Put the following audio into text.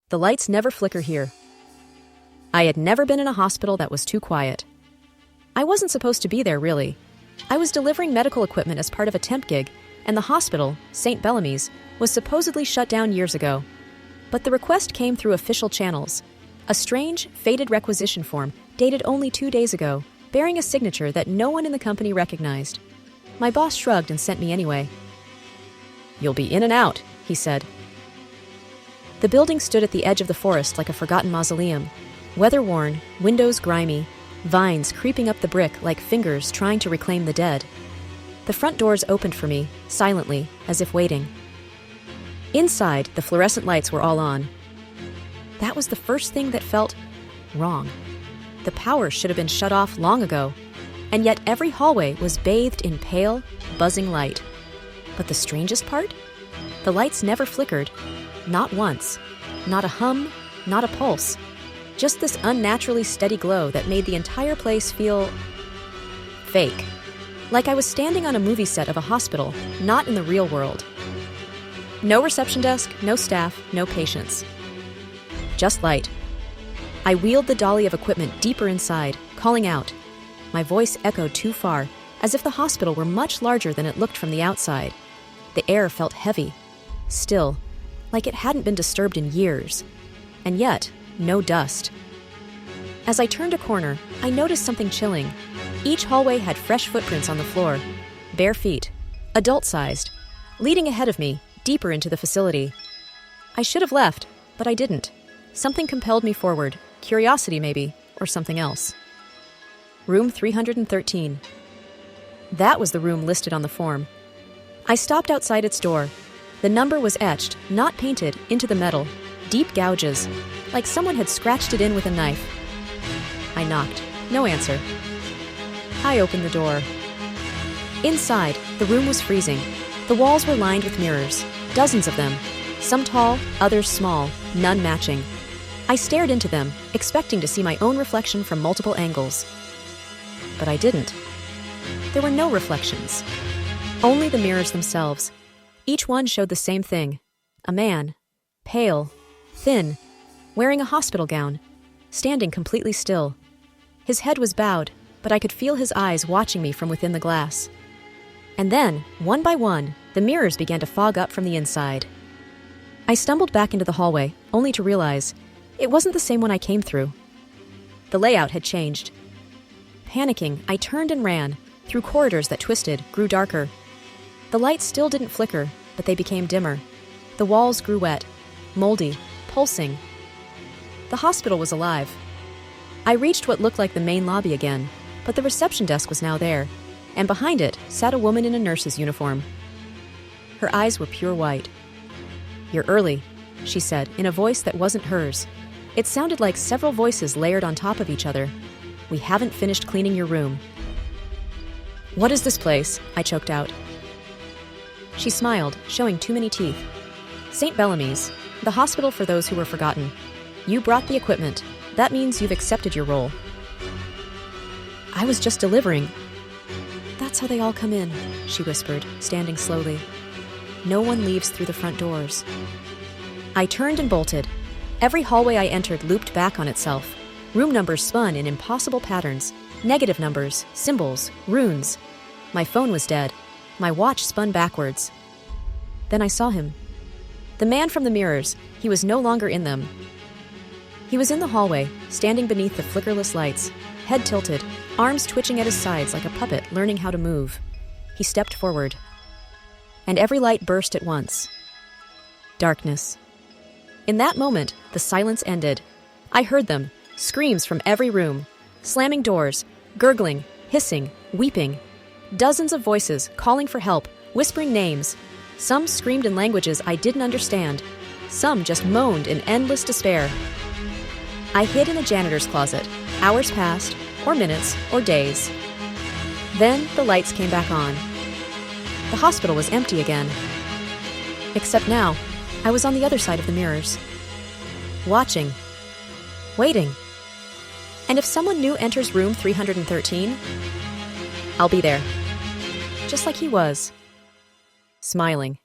The lights never flicker here. I had never been in a hospital that was too quiet. I wasn't supposed to be there, really. I was delivering medical equipment as part of a temp gig, and the hospital, St. Bellamy's, was supposedly shut down years ago. But the request came through official channels. A strange, faded requisition form dated only 2 days ago, bearing a signature that no one in the company recognized. My boss shrugged and sent me anyway. "You'll be in and out," he said. The building stood at the edge of the forest like a forgotten mausoleum, weather-worn, windows grimy, vines creeping up the brick like fingers trying to reclaim the dead. The front doors opened for me, silently, as if waiting. Inside, the fluorescent lights were all on. That was the first thing that felt wrong. The power should have been shut off long ago, and yet every hallway was bathed in pale, buzzing light. But the strangest part? The lights never flickered. Not once. Not a hum, not a pulse. Just this unnaturally steady glow that made the entire place feel fake. Like I was standing on a movie set of a hospital, not in the real world. No reception desk, no staff, no patients. Just light. I wheeled the dolly of equipment deeper inside, calling out. My voice echoed too far, as if the hospital were much larger than it looked from the outside. The air felt heavy, still, like it hadn't been disturbed in years. And yet, no dust. As I turned a corner, I noticed something chilling. Each hallway had fresh footprints on the floor, bare feet, adult-sized, leading ahead of me, deeper into the facility. I should have left, but I didn't. Something compelled me forward, curiosity maybe, or something else. Room 313. That was the room listed on the form. I stopped outside its door. The number was etched, not painted, into the metal, deep gouges, like someone had scratched it in with a knife. I knocked. No answer. I opened the door. Inside, the room was freezing. The walls were lined with mirrors, dozens of them, some tall, others small, none matching. I stared into them, expecting to see my own reflection from multiple angles. But I didn't. There were no reflections. Only the mirrors themselves. Each one showed the same thing. A man, pale, thin, wearing a hospital gown, standing completely still. His head was bowed, but I could feel his eyes watching me from within the glass. And then, one by one, the mirrors began to fog up from the inside. I stumbled back into the hallway, only to realize it wasn't the same one I came through. The layout had changed. Panicking, I turned and ran, through corridors that twisted, grew darker. The lights still didn't flicker, but they became dimmer. The walls grew wet, moldy, pulsing. The hospital was alive. I reached what looked like the main lobby again, but the reception desk was now there, and behind it sat a woman in a nurse's uniform. Her eyes were pure white. "You're early," she said, in a voice that wasn't hers. It sounded like several voices layered on top of each other. "We haven't finished cleaning your room." "What is this place?" I choked out. She smiled, showing too many teeth. "St. Bellamy's, the hospital for those who were forgotten. You brought the equipment. That means you've accepted your role." "I was just delivering." "That's how they all come in," she whispered, standing slowly. "No one leaves through the front doors." I turned and bolted. Every hallway I entered looped back on itself. Room numbers spun in impossible patterns. Negative numbers, symbols, runes. My phone was dead. My watch spun backwards. Then I saw him. The man from the mirrors. He was no longer in them. He was in the hallway, standing beneath the flickerless lights, head tilted, arms twitching at his sides like a puppet learning how to move. He stepped forward. And every light burst at once. Darkness. In that moment, the silence ended. I heard them, screams from every room, slamming doors, gurgling, hissing, weeping. Dozens of voices calling for help, whispering names. Some screamed in languages I didn't understand. Some just moaned in endless despair. I hid in a janitor's closet. Hours passed, or minutes, or days. Then the lights came back on. The hospital was empty again. Except now, I was on the other side of the mirrors. Watching. Waiting. And if someone new enters room 313, I'll be there. Just like he was. Smiling.